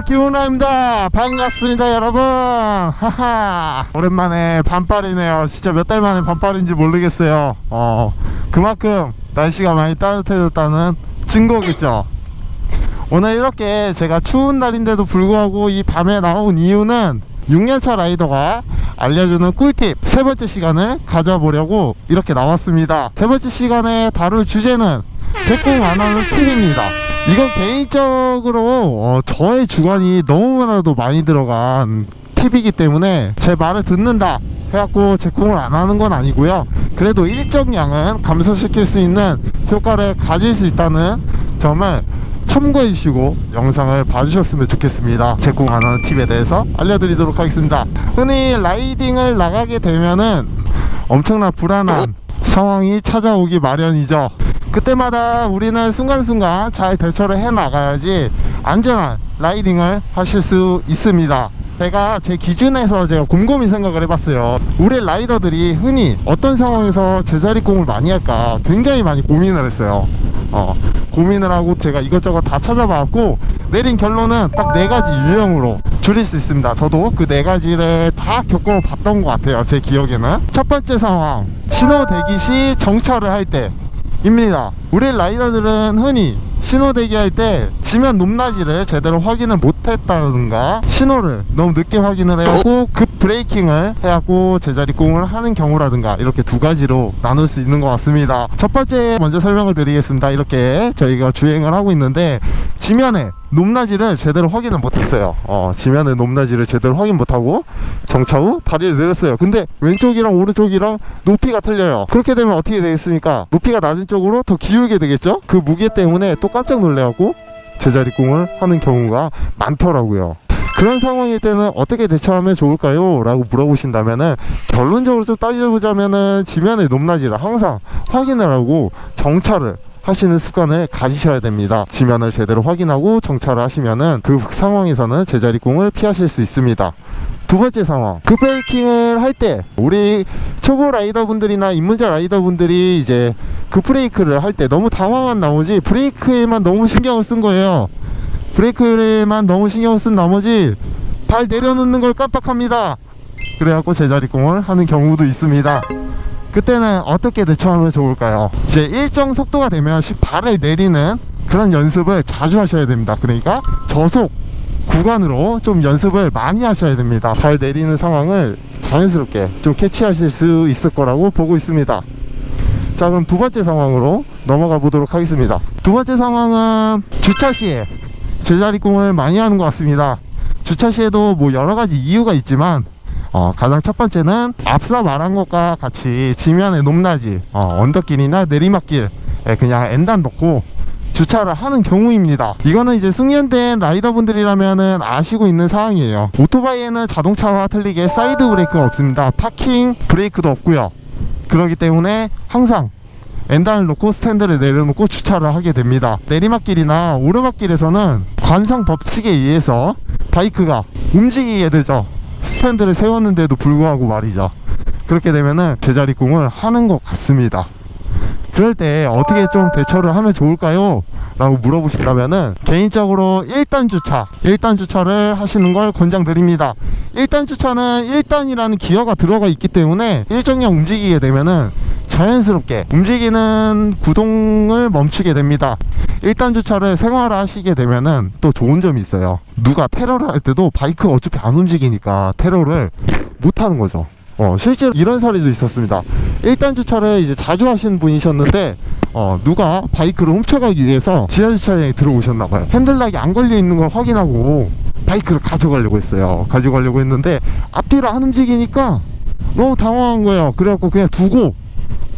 기훈아입니다. 반갑습니다 여러분. 하하, 오랜만에 반팔이네요. 진짜 몇 달 만에 반팔인지 모르겠어요. 그만큼 날씨가 많이 따뜻해졌다는 증거겠죠. 오늘 이렇게 제가 추운 날인데도 불구하고 이 밤에 나온 이유는 6년차 라이더가 알려주는 꿀팁 세 번째 시간을 가져보려고 이렇게 나왔습니다. 세 번째 시간에 다룰 주제는 제 꿈 안 하는 팁입니다. 이건 개인적으로 저의 주관이 너무나도 많이 들어간 팁이기 때문에 제 말을 듣는다 해갖고 제 꿈을 안 하는 건 아니고요. 그래도 일정량은 감소시킬 수 있는 효과를 가질 수 있다는 점을 참고해 주시고 영상을 봐주셨으면 좋겠습니다. 제 꿈 안 하는 팁에 대해서 알려드리도록 하겠습니다. 흔히 라이딩을 나가게 되면은 엄청난 불안한 상황이 찾아오기 마련이죠. 그때마다 우리는 순간순간 잘 대처를 해 나가야지 안전한 라이딩을 하실 수 있습니다. 제가 제 기준에서 제가 곰곰이 생각을 해봤어요. 우리 라이더들이 흔히 어떤 상황에서 제자리 공을 많이 할까 굉장히 많이 고민을 했어요. 고민을 하고 제가 이것저것 다 찾아봤고 내린 결론은 딱 4가지 유형으로 줄일 수 있습니다. 저도 그 4가지를 다 겪어봤던 것 같아요. 제 기억에는 첫 번째 상황, 신호 대기 시 정차를 할 때 입니다. 우리 라이더들은 흔히 신호 대기할 때 지면 높낮이를 제대로 확인을 못했다든가 신호를 너무 늦게 확인을 해갖고 급 브레이킹을 해갖고 제자리 공을 하는 경우라든가 이렇게 2가지로 나눌 수 있는 것 같습니다. 첫 번째 먼저 설명을 드리겠습니다. 이렇게 저희가 주행을 하고 있는데 지면에 높낮이를 제대로 확인을 못했어요. 지면의 높낮이를 제대로 확인 못하고 정차 후 다리를 내렸어요. 근데 왼쪽이랑 오른쪽이랑 높이가 틀려요. 그렇게 되면 어떻게 되겠습니까? 높이가 낮은 쪽으로 더 기울게 되겠죠? 그 무게 때문에 또 깜짝 놀래갖고 제자리 공을 하는 경우가 많더라고요. 그런 상황일 때는 어떻게 대처하면 좋을까요? 라고 물어보신다면은 결론적으로 좀 따져보자면은 지면의 높낮이를 항상 확인을 하고 정차를 하시는 습관을 가지셔야 됩니다. 지면을 제대로 확인하고 정차를 하시면은 그 상황에서는 제자리 공을 피하실 수 있습니다. 두 번째 상황, 급 브레이킹을 할 때 우리 초보 라이더분들이나 입문자 라이더분들이 이제 급 브레이크를 할 때 너무 당황한 나머지 브레이크에만 너무 신경을 쓴 거예요. 브레이크에만 너무 신경을 쓴 나머지 발 내려놓는 걸 깜빡합니다. 그래갖고 제자리 공을 하는 경우도 있습니다. 그때는 어떻게 대처하면 좋을까요? 이제 일정 속도가 되면 발을 내리는 그런 연습을 자주 하셔야 됩니다. 그러니까 저속 구간으로 좀 연습을 많이 하셔야 됩니다. 발 내리는 상황을 자연스럽게 좀 캐치하실 수 있을 거라고 보고 있습니다. 자, 그럼 두 번째 상황으로 넘어가 보도록 하겠습니다. 두 번째 상황은 주차 시에 제자리 공을 많이 하는 것 같습니다. 주차 시에도 뭐 여러가지 이유가 있지만 가장 첫 번째는 앞서 말한 것과 같이 지면의 높낮이, 언덕길이나 내리막길 그냥 엔단 놓고 주차를 하는 경우입니다. 이거는 이제 숙련된 라이더분들이라면은 아시고 있는 사항이에요. 오토바이에는 자동차와 틀리게 사이드 브레이크가 없습니다. 파킹 브레이크도 없고요. 그렇기 때문에 항상 엔단을 놓고 스탠드를 내려놓고 주차를 하게 됩니다. 내리막길이나 오르막길에서는 관성 법칙에 의해서 바이크가 움직이게 되죠. 스탠드를 세웠는데도 불구하고 말이죠. 그렇게 되면은 제자리 공을 하는 것 같습니다. 그럴 때 어떻게 좀 대처를 하면 좋을까요? 라고 물어보신다면은 개인적으로 1단 주차를 하시는 걸 권장드립니다. 1단 주차는 1단이라는 기어가 들어가 있기 때문에 일정량 움직이게 되면은 자연스럽게 움직이는 구동을 멈추게 됩니다. 1단 주차를 생활화하시게 되면은 또 좋은 점이 있어요. 누가 테러를 할 때도 바이크가 어차피 안 움직이니까 테러를 못 하는 거죠. 실제로 이런 사례도 있었습니다. 1단 주차를 이제 자주 하시는 분이셨는데 누가 바이크를 훔쳐가기 위해서 지하주차장에 들어오셨나봐요. 핸들락이 안 걸려 있는 걸 확인하고 바이크를 가져가려고 했어요. 가져가려고 했는데 앞뒤로 안 움직이니까 너무 당황한 거예요. 그래갖고 그냥 두고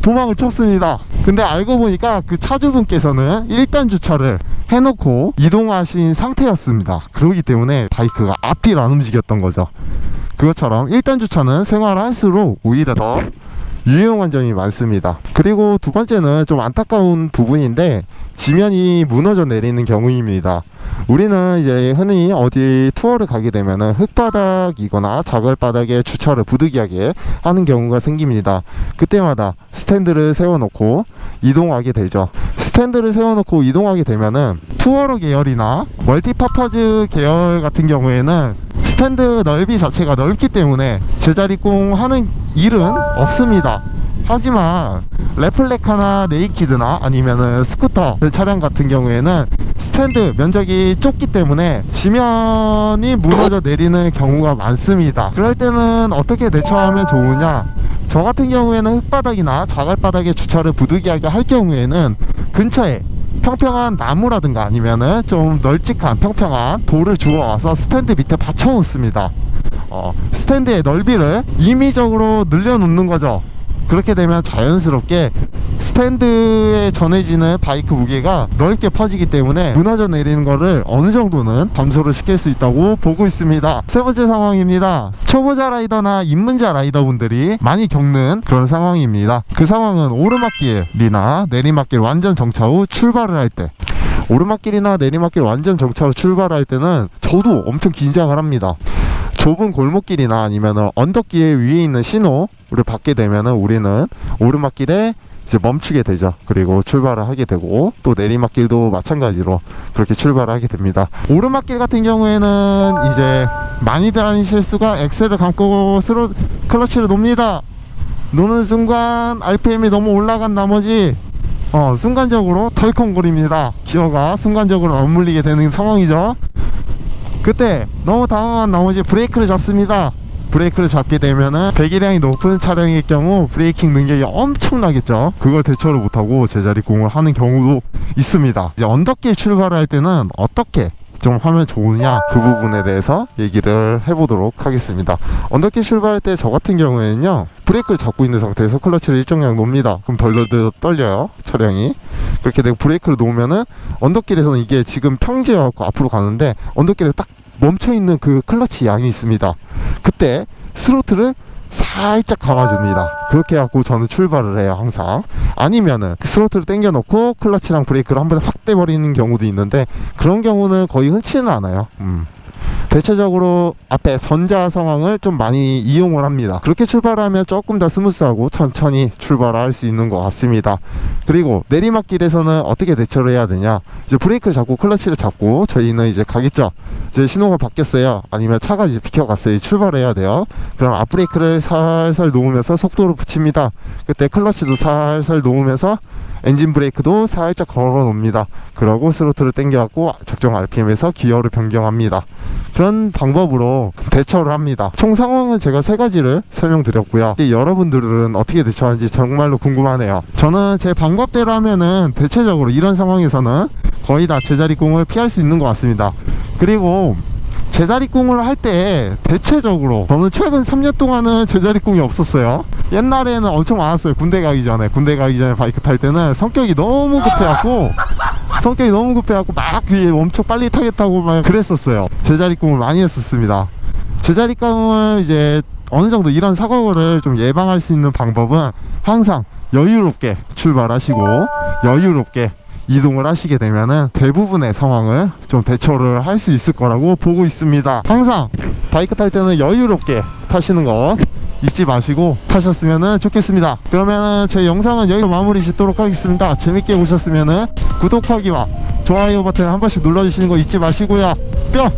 도망을 쳤습니다. 근데 알고 보니까 그 차주분께서는 1단 주차를 해놓고 이동하신 상태였습니다. 그러기 때문에 바이크가 앞뒤로 안 움직였던 거죠. 그것처럼 1단 주차는 생활할수록 오히려 더 유용한 점이 많습니다. 그리고 두 번째는 좀 안타까운 부분인데 지면이 무너져 내리는 경우입니다. 우리는 이제 흔히 어디 투어를 가게 되면은 흙바닥이거나 자갈바닥에 주차를 부득이하게 하는 경우가 생깁니다. 그때마다 스탠드를 세워놓고 이동하게 되죠. 스탠드를 세워놓고 이동하게 되면은 투어러 계열이나 멀티퍼퍼즈 계열 같은 경우에는 스탠드 넓이 자체가 넓기 때문에 제자리공 하는 일은 없습니다. 하지만 레플레카나 네이키드나 아니면은 스쿠터 차량 같은 경우에는 스탠드 면적이 좁기 때문에 지면이 무너져 내리는 경우가 많습니다. 그럴 때는 어떻게 대처하면 좋으냐, 저 같은 경우에는 흙바닥이나 자갈바닥에 주차를 부득이하게 할 경우에는 근처에 평평한 나무라든가 아니면은 좀 널찍한 평평한 돌을 주워와서 스탠드 밑에 받쳐 놓습니다. 스탠드의 넓이를 임의적으로 늘려놓는 거죠. 그렇게 되면 자연스럽게 스탠드에 전해지는 바이크 무게가 넓게 퍼지기 때문에 무너져 내리는 거를 어느 정도는 감소를 시킬 수 있다고 보고 있습니다. 세 번째 상황입니다. 초보자 라이더나 입문자 라이더분들이 많이 겪는 그런 상황입니다. 그 상황은 오르막길이나 내리막길 완전 정차 후 출발을 할 때, 오르막길이나 내리막길 완전 정차 후 출발할 때는 저도 엄청 긴장을 합니다. 좁은 골목길이나 아니면 언덕길 위에 있는 신호를 받게 되면 우리는 오르막길에 이제 멈추게 되죠. 그리고 출발을 하게 되고, 또 내리막길도 마찬가지로 그렇게 출발을 하게 됩니다. 오르막길 같은 경우에는 이제 많이들 하는 실수가 엑셀을 감고 클러치를 놓습니다. 놓는 순간 RPM이 너무 올라간 나머지 순간적으로 덜컹거립니다. 기어가 순간적으로 엇물리게 되는 상황이죠. 그때 너무 당황한 나머지 브레이크를 잡습니다. 브레이크를 잡게 되면은 배기량이 높은 차량일 경우 브레이킹 능력이 엄청나겠죠. 그걸 대처를 못하고 제자리공을 하는 경우도 있습니다. 이제 언덕길 출발을 할 때는 어떻게 좀 하면 좋으냐, 그 부분에 대해서 얘기를 해보도록 하겠습니다. 언덕길 출발할 때 저 같은 경우에는요, 브레이크를 잡고 있는 상태에서 클러치를 일정량 놓습니다. 그럼 덜덜 떨려요, 차량이. 그렇게 되고 브레이크를 놓으면은 언덕길에서는 이게 지금 평지여갖고 앞으로 가는데 언덕길에 딱 멈춰있는 그 클러치 양이 있습니다. 그때 스로틀을 살짝 감아줍니다. 그렇게 해갖고 저는 출발을 해요, 항상. 아니면은 스로틀을 당겨 놓고 클러치랑 브레이크를 한 번에 확 떼버리는 경우도 있는데, 그런 경우는 거의 흔치는 않아요. 대체적으로 앞에 전자 상황을 좀 많이 이용을 합니다. 그렇게 출발하면 조금 더 스무스하고 천천히 출발할 수 있는 것 같습니다. 그리고 내리막길에서는 어떻게 대처를 해야 되냐, 이제 브레이크를 잡고 클러치를 잡고 저희는 이제 가겠죠. 이제 신호가 바뀌었어요, 아니면 차가 이제 비켜갔어요. 출발해야 돼요. 그럼 앞브레이크를 살살 놓으면서 속도를 붙입니다. 그때 클러치도 살살 놓으면서 엔진 브레이크도 살짝 걸어 놓습니다. 그러고 스로틀을 당겨갖고 적정 RPM에서 기어를 변경합니다. 그런 방법으로 대처를 합니다. 총 상황은 제가 세 가지를 설명드렸고요. 여러분들은 어떻게 대처하는지 정말로 궁금하네요. 저는 제 방법대로 하면은 대체적으로 이런 상황에서는 거의 다 제자리공을 피할 수 있는 것 같습니다. 그리고 제자리공을 할 때 대체적으로 저는 최근 3년 동안은 제자리공이 없었어요. 옛날에는 엄청 많았어요. 군대 가기 전에 바이크 탈 때는 성격이 너무 급해갖고 막 엄청 빨리 타겠다고 막 그랬었어요. 제자리공을 많이 했었습니다. 제자리공을 이제 어느 정도 이런 사고를 좀 예방할 수 있는 방법은 항상 여유롭게 출발하시고 여유롭게 이동을 하시게 되면은 대부분의 상황을 좀 대처를 할 수 있을 거라고 보고 있습니다. 항상 바이크 탈 때는 여유롭게 타시는 거 잊지 마시고 타셨으면 좋겠습니다. 그러면은 제 영상은 여기서 마무리 짓도록 하겠습니다. 재밌게 보셨으면은 구독하기와 좋아요 버튼 한 번씩 눌러주시는 거 잊지 마시고요. 뿅!